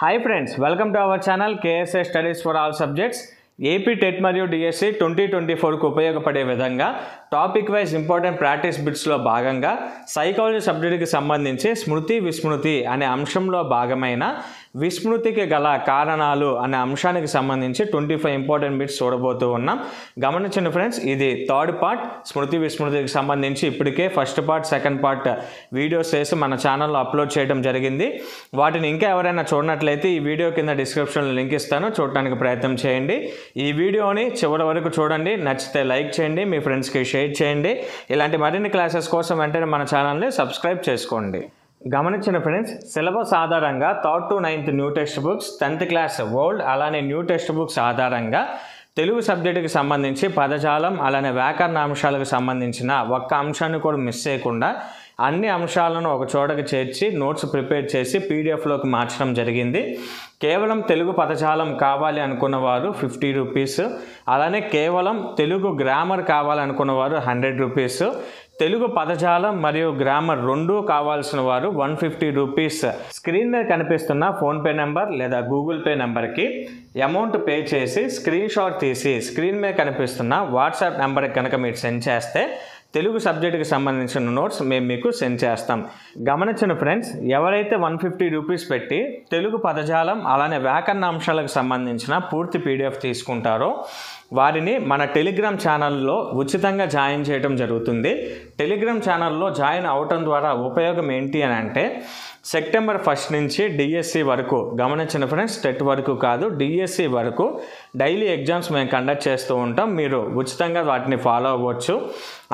Hi friends, welcome to our channel KSA Studies for All Subjects. AP TET మరియు DSC 2024కు ఉపయోగపడే విధంగా topic wise important practice బిట్స్లో భాగంగా psychology సబ్జెక్టుకి సంబంధించి స్మృతి విస్మృతి అనే అంశంలో భాగమైన విస్మృతికి గల కారణాలు అనే అంశానికి సంబంధించి 25 ఇంపార్టెంట్ బిట్స్ చూడబోతూ ఉన్నాం. గమనించండి ఫ్రెండ్స్, ఇది థర్డ్ పార్ట్ స్మృతి విస్మృతికి సంబంధించి ఇప్పటికే first part second part videos చేసి మన ఛానల్లో అప్లోడ్ చేయడం జరిగింది. వాటిని ఇంకా ఎవరైనా చూడనట్లయితే ఈ వీడియో కింద డిస్క్రిప్షన్లో లింక్ ఇస్తాను, చూడటానికి ప్రయత్నం చేయండి. ఈ వీడియోని చివరి వరకు చూడండి, నచ్చితే లైక్ చేయండి, మీ ఫ్రెండ్స్కి షేర్ చేయండి. ఇలాంటి మరిన్ని క్లాసెస్ కోసం వెంటనే మన ఛానల్ని సబ్స్క్రైబ్ చేసుకోండి. గమనించిన ఫ్రెండ్స్, సిలబస్ ఆధారంగా 3rd to 9th new text books, 10th class old అలానే న్యూ టెక్స్ట్ బుక్స్ ఆధారంగా తెలుగు సబ్జెక్టుకి సంబంధించి పదజాలం అలానే వ్యాకరణ అంశాలకు సంబంధించిన ఒక్క అంశాన్ని కూడా మిస్ చేయకుండా అన్ని అంశాలను ఒక చోటకి చేర్చి నోట్స్ ప్రిపేర్ చేసి పీడిఎఫ్లోకి మార్చడం జరిగింది. కేవలం తెలుగు పదజాలం కావాలి అనుకున్న వారు 50 రూపీస్, అలానే కేవలం తెలుగు గ్రామర్ కావాలనుకున్న వారు 100 రూపీస్, తెలుగు పదజాలం మరియు గ్రామర్ రెండూ కావాల్సిన వారు 150 రూపీస్ స్క్రీన్ మీద కనిపిస్తున్న ఫోన్పే నెంబర్ లేదా గూగుల్ పే నెంబర్కి అమౌంట్ పే చేసి స్క్రీన్ షాట్ తీసి స్క్రీన్ మీద కనిపిస్తున్న వాట్సాప్ నెంబర్కి కనుక మీరు సెండ్ చేస్తే తెలుగు సబ్జెక్టుకి సంబంధించిన నోట్స్ మేము మీకు సెండ్ చేస్తాం. గమనించిన ఫ్రెండ్స్, ఎవరైతే 150 రూపీస్ పెట్టి తెలుగు పదజాలం అలానే వ్యాకరణ అంశాలకు సంబంధించిన పూర్తి పీడిఎఫ్ తీసుకుంటారో వారిని మన టెలిగ్రామ్ ఛానల్లో ఉచితంగా జాయిన్ చేయడం జరుగుతుంది. టెలిగ్రామ్ ఛానల్లో జాయిన్ అవటం ద్వారా ఉపయోగం ఏంటి అని అంటే, సెప్టెంబర్ 1 నుంచి డిఎస్సి వరకు, గమనించిన ఫ్రెండ్స్ టెట్ వరకు కాదు డిఎస్సి వరకు డైలీ ఎగ్జామ్స్ మేము కండక్ట్ చేస్తూ ఉంటాం. మీరు ఉచితంగా వాటిని ఫాలో అవ్వచ్చు.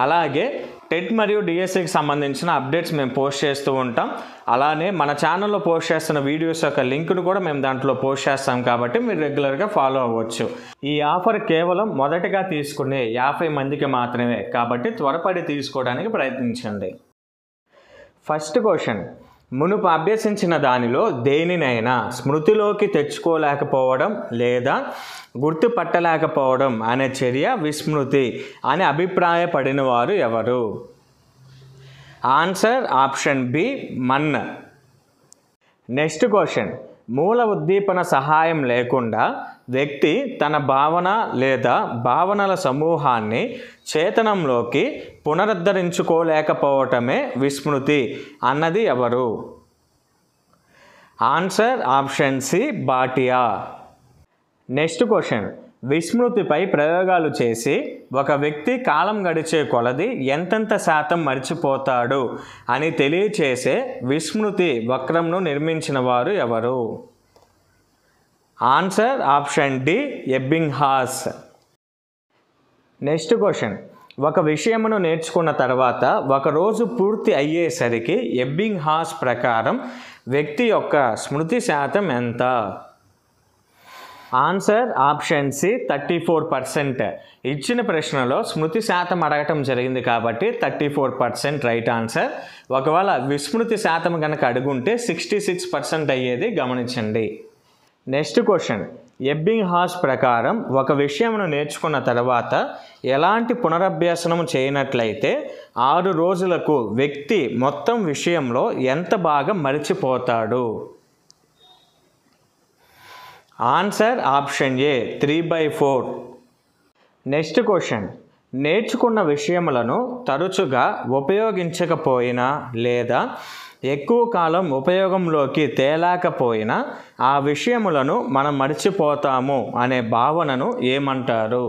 అలాగే టెట్ మరియు డిఎస్సికి సంబంధించిన అప్డేట్స్ మేము పోస్ట్ చేస్తూ ఉంటాం. అలానే మన ఛానల్లో పోస్ట్ చేస్తున్న వీడియోస్ యొక్క లింక్ను కూడా మేము దాంట్లో పోస్ట్ చేస్తాం కాబట్టి మీరు రెగ్యులర్గా ఫాలో అవ్వచ్చు. ఈ ఆఫర్ కేవలం మొదటగా తీసుకునే 50 మందికి మాత్రమే కాబట్టి త్వరపడి తీసుకోవడానికి ప్రయత్నించండి. ఫస్ట్ క్వశ్చన్, మునుపు అభ్యసించిన దానిలో దేనినైనా స్మృతిలోకి తెచ్చుకోలేకపోవడం లేదా గుర్తుపట్టలేకపోవడం అనే చర్య విస్మృతి అని అభిప్రాయపడిన వారు ఎవరు? Answer option B Mann. Next question, మూల ఉద్దీపన సహాయం లేకుండా వ్యక్తి తన భావన లేదా భావనల సమూహాన్ని చేతనంలోకి పునరుద్ధరించుకోలేకపోవటమే విస్మృతి అన్నది ఎవరు? Answer option C Bhatia. Next question, విస్మృతిపై ప్రయోగాలు చేసి ఒక వ్యక్తి కాలం గడిచే కొలది ఎంతెంత శాతం మర్చిపోతాడు అని తెలియచేసే విస్మృతి వక్రంను నిర్మించిన వారు ఎవరు? Answer option D Ebbinghaus. Next question, ఒక విషయమును నేర్చుకున్న తర్వాత ఒక రోజు పూర్తి అయ్యేసరికి ఎబ్బింగ్హాస్ ప్రకారం వ్యక్తి యొక్క స్మృతి శాతం ఎంత? Answer option C 34%. ఇచ్చిన ప్రశ్నలో స్మృతి శాతం అడగటం జరిగింది కాబట్టి 34% రైట్ ఆన్సర్. ఒకవేళ విస్మృతి శాతం కనుక అడుగుంటే 66% అయ్యేది, గమనించండి. నెక్స్ట్ క్వశ్చన్, ఎబ్బింగ్హాస్ ప్రకారం ఒక విషయమును నేర్చుకున్న తర్వాత ఎలాంటి పునరభ్యాసనం చేయనట్లయితే 6 రోజులకు వ్యక్తి మొత్తం విషయంలో ఎంత భాగం మరిచిపోతాడు? Answer option A 3/4. Next question, నేర్చుకున్న విషయములను తరచుగా ఉపయోగించకపోయినా లేదా ఎక్కువ కాలం ఉపయోగంలోకి తేలేకపోయినా ఆ విషయములను మనం మర్చిపోతాము అనే భావనను ఏమంటారు?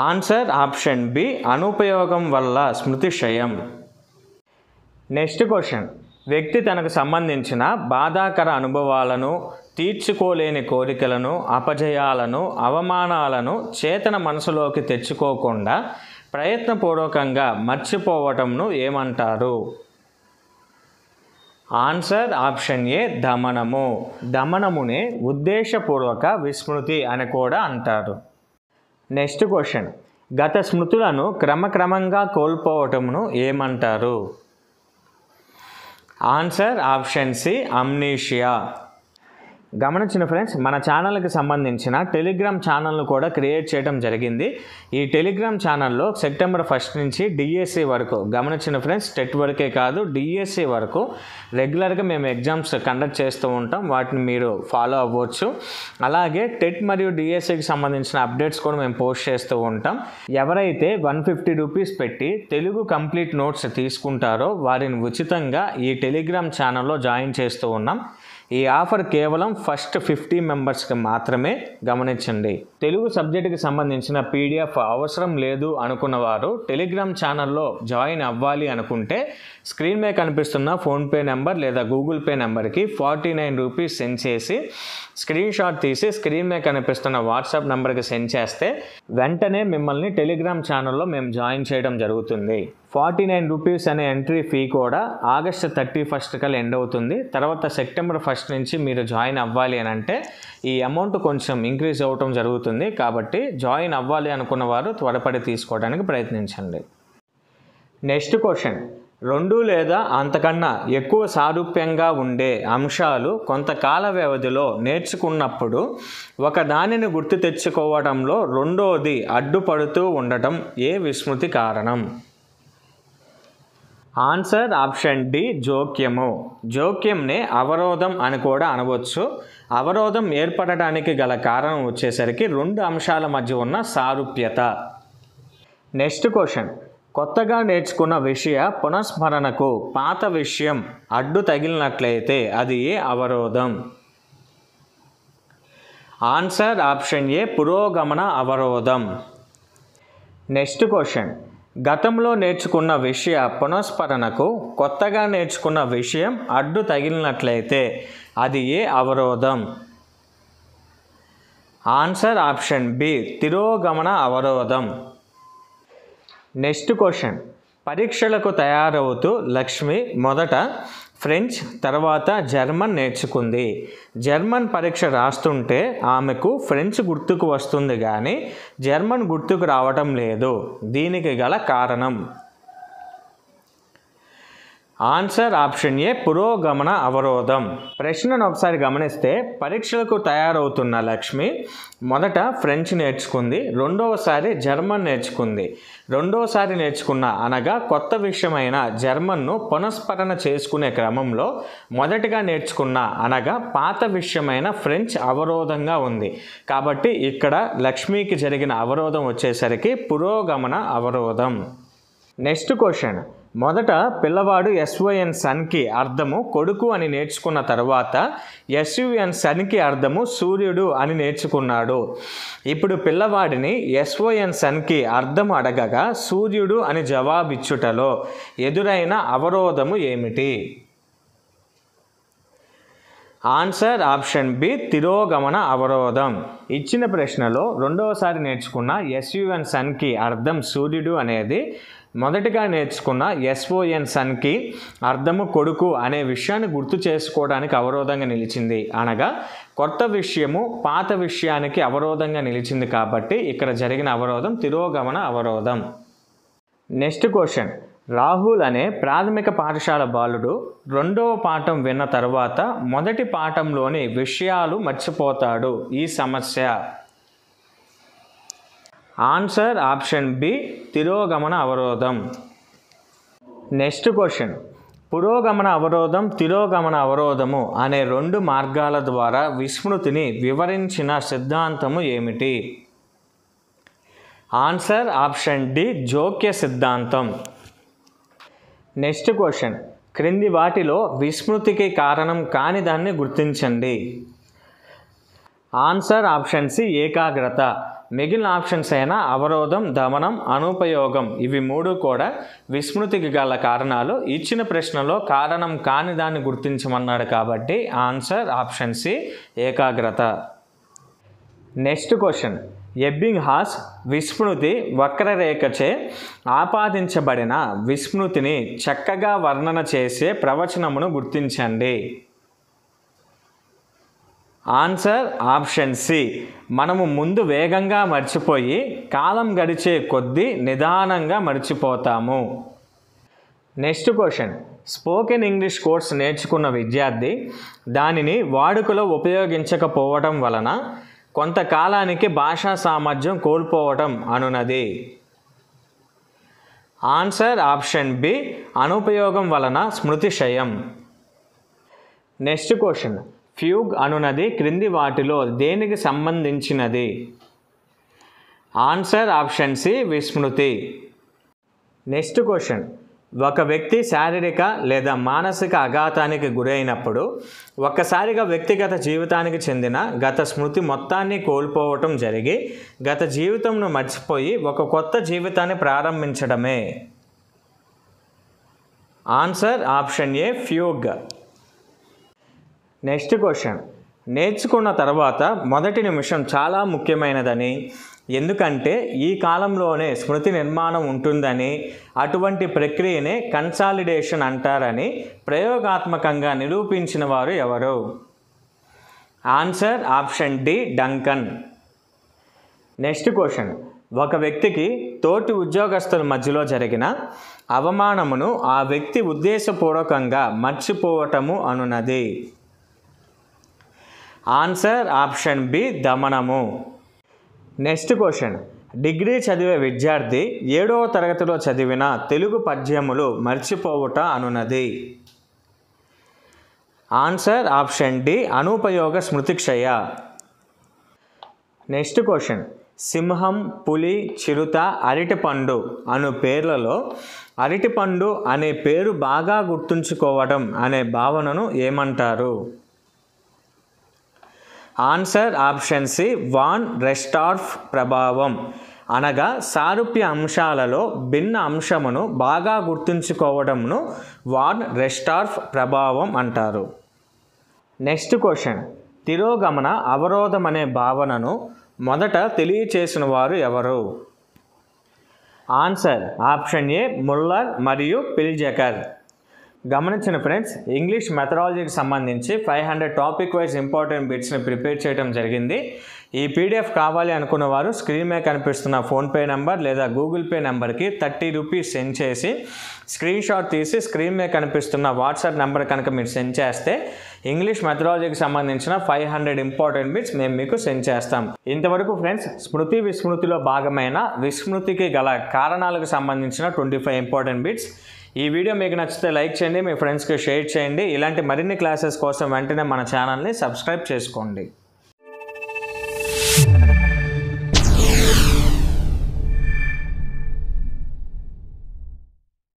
ఆన్సర్ ఆప్షన్ బి అనుపయోగం వల్ల స్మృతిక్షయం. నెక్స్ట్ క్వశ్చన్, వ్యక్తి తనకు సంబంధించిన బాధాకర అనుభవాలను, తీర్చుకోలేని కోరికలను, అపజయాలను, అవమానాలను చేతన మనసులోకి తెచ్చుకోకుండా ప్రయత్నపూర్వకంగా మర్చిపోవటంను ఏమంటారు? ఆన్సర్ ఆప్షన్ ఏ దమనము. దమనమునే ఉద్దేశపూర్వక విస్మృతి అని కూడా అంటారు. నెక్స్ట్ క్వశ్చన్, గత స్మృతులను క్రమక్రమంగా కోల్పోవటమును ఏమంటారు? Answer option C amnesia. గమనించిన ఫ్రెండ్స్, మన ఛానల్కి సంబంధించిన టెలిగ్రామ్ ఛానల్ను కూడా క్రియేట్ చేయడం జరిగింది. ఈ టెలిగ్రామ్ ఛానల్లో సెప్టెంబర్ 1 నుంచి డిఎస్సి వరకు, గమనించిన ఫ్రెండ్స్, టెట్ వరకే కాదు డిఎస్సి వరకు రెగ్యులర్గా మేము ఎగ్జామ్స్ కండక్ట్ చేస్తూ ఉంటాం. వాటిని మీరు ఫాలో అవ్వచ్చు. అలాగే టెట్ మరియు డిఎస్సికి సంబంధించిన అప్డేట్స్ కూడా మేము పోస్ట్ చేస్తూ ఉంటాం. ఎవరైతే 150 రూపీస్ పెట్టి తెలుగు కంప్లీట్ నోట్స్ తీసుకుంటారో వారిని ఉచితంగా ఈ టెలిగ్రామ్ ఛానల్లో జాయిన్ చేస్తూ ఉన్నాం. ఈ ఆఫర్ కేవలం ఫస్ట్ 50 మెంబర్స్కి మాత్రమే, గమనించండి. తెలుగు సబ్జెక్టుకి సంబంధించిన పీడిఎఫ్ అవసరం లేదు అనుకున్న వారు టెలిగ్రామ్ ఛానల్లో జాయిన్ అవ్వాలి అనుకుంటే స్క్రీన్ మీద కనిపిస్తున్న ఫోన్పే నెంబర్ లేదా గూగుల్ పే నెంబర్కి 49 రూపీస్ సెండ్ చేసి స్క్రీన్ షాట్ తీసి స్క్రీన్ మీద కనిపిస్తున్న వాట్సాప్ నెంబర్కి సెండ్ చేస్తే వెంటనే మిమ్మల్ని టెలిగ్రామ్ ఛానల్లో మేము జాయిన్ చేయడం జరుగుతుంది. 49 రూపీస్ అనే ఎంట్రీ ఫీ కూడా ఆగస్టు 31 కల్లా ఎండ్ అవుతుంది. తర్వాత సెప్టెంబర్ 1 నుంచి మీరు జాయిన్ అవ్వాలి అని అంటే ఈ అమౌంట్ కొంచెం ఇంక్రీజ్ అవ్వటం జరుగుతుంది. కాబట్టి జాయిన్ అవ్వాలి అనుకున్న వారు త్వరపడి తీసుకోవడానికి ప్రయత్నించండి. నెక్స్ట్ క్వశ్చన్, 2 లేదా అంతకన్నా ఎక్కువ సారూప్యంగా ఉండే అంశాలు కొంతకాల వ్యవధిలో నేర్చుకున్నప్పుడు ఒక దానిని గుర్తు తెచ్చుకోవడంలో రెండోది అడ్డుపడుతూ ఉండటం ఏ విస్మృతి కారణం? ఆన్సర్ ఆప్షన్ డి, జోక్యము. జోక్యంని అవరోధం అని కూడా అనవచ్చు. అవరోధం ఏర్పడటానికి గల కారణం వచ్చేసరికి 2 అంశాల మధ్య ఉన్న సారూప్యత. నెక్స్ట్ క్వశ్చన్, కొత్తగా నేర్చుకున్న విషయ పునఃస్మరణకు పాత విషయం అడ్డు తగిలినట్లయితే అది ఏ అవరోధం? ఆన్సర్ ఆప్షన్ ఏ, పురోగమన అవరోధం. నెక్స్ట్ క్వశ్చన్, గతంలో నేర్చుకున్న విషయ పునఃస్మరణకు కొత్తగా నేర్చుకున్న విషయం అడ్డు తగిలినట్లయితే అది ఏ అవరోధం? ఆన్సర్ ఆప్షన్ బి, తిరోగమన అవరోధం. నెక్స్ట్ క్వశ్చన్, పరీక్షలకు తయారవుతూ లక్ష్మి మొదట ఫ్రెంచ్ తర్వాత జర్మన్ నేర్చుకుంది. జర్మన్ పరీక్ష రాస్తుంటే ఆమెకు ఫ్రెంచ్ గుర్తుకు వస్తుంది కానీ జర్మన్ గుర్తుకు రావటం లేదు. దీనికి గల కారణం? ఆన్సర్ ఆప్షన్ ఏ, పురోగమన అవరోధం. ప్రశ్నను ఒకసారి గమనిస్తే, పరీక్షలకు తయారవుతున్న లక్ష్మి మొదట ఫ్రెంచ్ నేర్చుకుంది, రెండవసారి జర్మన్ నేర్చుకుంది. రెండోసారి నేర్చుకున్న అనగా కొత్త విషయమైన జర్మన్ను పునఃస్మరణ చేసుకునే క్రమంలో మొదటిగా నేర్చుకున్న అనగా పాత విషయమైన ఫ్రెంచ్ అవరోధంగా ఉంది. కాబట్టి ఇక్కడ లక్ష్మికి జరిగిన అవరోధం వచ్చేసరికి పురోగమన అవరోధం. నెక్స్ట్ క్వశ్చన్, మొదట పిల్లవాడు SON సన్కి అర్థము కొడుకు అని నేర్చుకున్న తర్వాత SUN సన్కి అర్థము సూర్యుడు అని నేర్చుకున్నాడు. ఇప్పుడు పిల్లవాడిని SON సన్కి అర్థము అడగగా సూర్యుడు అని జవాబిచ్చుటలో ఎదురైన అవరోధము ఏమిటి? ఆన్సర్ ఆప్షన్ బి, తిరోగమన అవరోధం. ఇచ్చిన ప్రశ్నలో రెండవసారి నేర్చుకున్న SUN సన్కి అర్థం సూర్యుడు అనేది మొదటిగా నేర్చుకున్న SON సన్కి అర్థము కొడుకు అనే విషయాన్ని గుర్తు చేసుకోవడానికి అవరోధంగా నిలిచింది. అనగా కొత్త విషయము పాత విషయానికి అవరోధంగా నిలిచింది. కాబట్టి ఇక్కడ జరిగిన అవరోధం తిరోగమన అవరోధం. నెక్స్ట్ క్వశ్చన్, రాహుల్ అనే ప్రాథమిక పాఠశాల బాలుడు రెండవ పాఠం విన్న తర్వాత మొదటి పాఠంలోని విషయాలు మర్చిపోతాడు. ఈ సమస్య? ఆన్సర్ ఆప్షన్ బి, తిరోగమన అవరోధం. నెక్స్ట్ క్వశ్చన్, పురోగమన అవరోధం తిరోగమన అవరోధము అనే 2 మార్గాల ద్వారా విస్మృతిని వివరించిన సిద్ధాంతము ఏమిటి? ఆన్సర్ ఆప్షన్ డి, జోక్య సిద్ధాంతం. నెక్స్ట్ క్వశ్చన్, క్రింది వాటిలో విస్మృతికి కారణం కాని దాన్ని గుర్తించండి. ఆన్సర్ ఆప్షన్ సి, ఏకాగ్రత. మిగిలిన ఆప్షన్స్ అయిన అవరోధం, దమనం, అనుపయోగం ఇవి 3 కూడా విస్మృతికి గల కారణాలు. ఇచ్చిన ప్రశ్నలో కారణం కాని దాన్ని గుర్తించమన్నాడు కాబట్టి ఆన్సర్ ఆప్షన్ సి, ఏకాగ్రత. నెక్స్ట్ క్వశ్చన్, ఎబ్బింగ్హాస్ విస్మృతి వక్రరేఖచే ఆపాదించబడిన విస్మృతిని చక్కగా వర్ణన చేసే ప్రవచనమును గుర్తించండి. ఆన్సర్ ఆప్షన్ సి, మనము ముందు వేగంగా మర్చిపోయి కాలం గడిచే కొద్దీ నిదానంగా మర్చిపోతాము. Next question, spoken English course నేర్చుకున్న విద్యార్థి దానిని వాడుకలో ఉపయోగించకపోవటం వలన కొంతకాలానికి భాషా సామర్థ్యం కోల్పోవటం అనునది. ఆన్సర్ ఆప్షన్ బి, అనుపయోగం వలన స్మృతి క్షయం. నెక్స్ట్ క్వశ్చన్, ఫ్యూగ్ అనునది క్రింది వాటిలో దేనికి సంబంధించినది? ఆన్సర్ ఆప్షన్ సి, విస్మృతి. నెక్స్ట్ క్వశ్చన్, ఒక వ్యక్తి శారీరక లేదా మానసిక ఆఘాతానికి గురైనప్పుడు ఒక్కసారిగా వ్యక్తిగత జీవితానికి చెందిన గత స్మృతి మొత్తాన్ని కోల్పోవటం జరిగి గత జీవితంను మర్చిపోయి ఒక కొత్త జీవితాన్ని ప్రారంభించడమే. ఆన్సర్ ఆప్షన్ ఏ, ఫ్యూగ్. నెక్స్ట్ క్వశ్చన్, నేర్చుకున్న తర్వాత మొదటి నిమిషం చాలా ముఖ్యమైనదని, ఎందుకంటే ఈ కాలంలోనే స్మృతి నిర్మాణం ఉంటుందని, అటువంటి ప్రక్రియనే కన్సాలిడేషన్ అంటారని ప్రయోగాత్మకంగా నిరూపించిన వారు ఎవరు? Answer option D, Duncan. Next question, ఒక వ్యక్తికి తోటి ఉద్యోగస్తుల మధ్యలో జరిగిన అవమానమును ఆ వ్యక్తి ఉద్దేశపూర్వకంగా మర్చిపోవటము అనునది. ఆన్సర్ ఆప్షన్ బి, దమనము. నెక్స్ట్ క్వశ్చన్, డిగ్రీ చదివే విద్యార్థి 7వ తరగతిలో చదివిన తెలుగు పద్యములు మర్చిపోవుట అనునది. ఆన్సర్ ఆప్షన్ డి, అనుపయోగ స్మృతిక్షయ. నెక్స్ట్ క్వశ్చన్, సింహం, పులి, చిరుత, అరటిపండు అను పేర్లలో అరటిపండు అనే పేరు బాగా గుర్తుంచుకోవడం అనే భావనను ఏమంటారు? ఆన్సర్ ఆప్షన్ సి, వాన్ రెస్టార్ఫ్ ప్రభావం. అనగా సారూప్య అంశాలలో భిన్న అంశమును బాగా గుర్తుంచుకోవడంను వాన్ రెస్టార్ఫ్ ప్రభావం అంటారు. నెక్స్ట్ క్వశ్చన్, తిరోగమన అవరోధం అనే భావనను మొదట తెలియచేసిన వారు ఎవరు? ఆన్సర్ ఆప్షన్ ఏ, ముల్లర్ మరియు పిల్జెకర్. గమనించిన ఫ్రెండ్స్, ఇంగ్లీష్ మెథడాలజీకి సంబంధించి 500 టాపిక్ వైజ్ ఇంపార్టెంట్ బిట్స్ని ప్రిపేర్ చేయడం జరిగింది. ఈ పీడిఎఫ్ కావాలి అనుకున్న వారు స్క్రీన్ మీద కనిపిస్తున్న ఫోన్పే నెంబర్ లేదా గూగుల్ పే నెంబర్కి 30 రూపీస్ సెండ్ చేసి స్క్రీన్ షాట్ తీసి స్క్రీన్ మీద కనిపిస్తున్న వాట్సాప్ నెంబర్ కనుక మీరు సెండ్ చేస్తే ఇంగ్లీష్ మెథడాలజీకి సంబంధించిన 500 ఇంపార్టెంట్ బిట్స్ మేము మీకు సెండ్ చేస్తాం. ఇంతవరకు ఫ్రెండ్స్, స్మృతి విస్మృతిలో భాగమైన విస్మృతికి గల కారణాలకు సంబంధించిన 25 ఇంపార్టెంట్ బిట్స్. ఈ వీడియో మీకు నచ్చితే లైక్ చేయండి, మీ ఫ్రెండ్స్కి షేర్ చేయండి. ఇలాంటి మరిన్ని క్లాసెస్ కోసం వెంటనే మన ఛానల్ని సబ్స్క్రైబ్ చేసుకోండి.